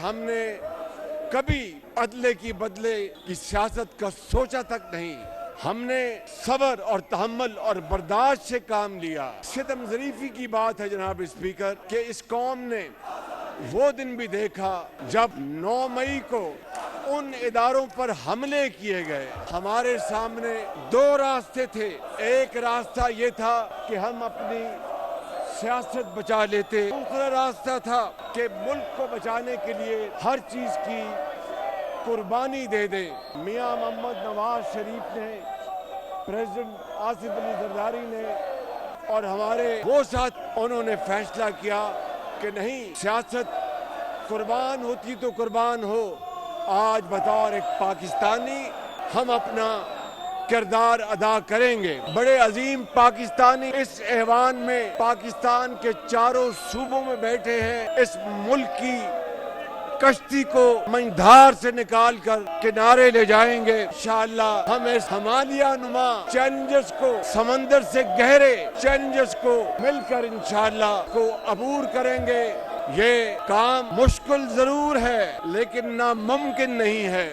ہم نے کبھی عدلے کی بدلے کی سیاست کا سوچا تک نہیں. ہم نے صبر اور تحمل اور برداشت سے کام لیا. ستم ظریفی کی بات ہے جناب اسپیکر کہ اس قوم نے وہ دن بھی دیکھا جب 9 مئی کو ان اداروں پر حملے کیے گئے. ہمارے سامنے 2 راستے تھے. ایک راستہ یہ تھا کہ ہم اپنی سیاست بچا لیتے. دوسرا راستہ تھا کہ ملک کو بچانے کے لیے ہر چیز کی قربانی دے دیں. میاں محمد نواز شریف نے، پریزیڈنٹ آصف علی زرداری نے اور ہمارے وہ ساتھ، انہوں نے فیصلہ کیا کہ نہیں، سیاست قربان ہوتی تو قربان ہو. آج بطور ایک پاکستانی ہم اپنا کردار ادا کریں گے. بڑے عظیم پاکستانی اس ایوان میں پاکستان کے چاروں صوبوں میں بیٹھے ہیں. اس ملک کی کشتی کو منجھدار سے نکال کر کنارے لے جائیں گے. انشاءاللہ ہم اس ہمالیہ نما چیلنجز کو، سمندر سے گہرے چیلنجز کو مل کر انشاءاللہ کو عبور کریں گے. یہ کام مشکل ضرور ہے لیکن ناممکن نہیں ہے.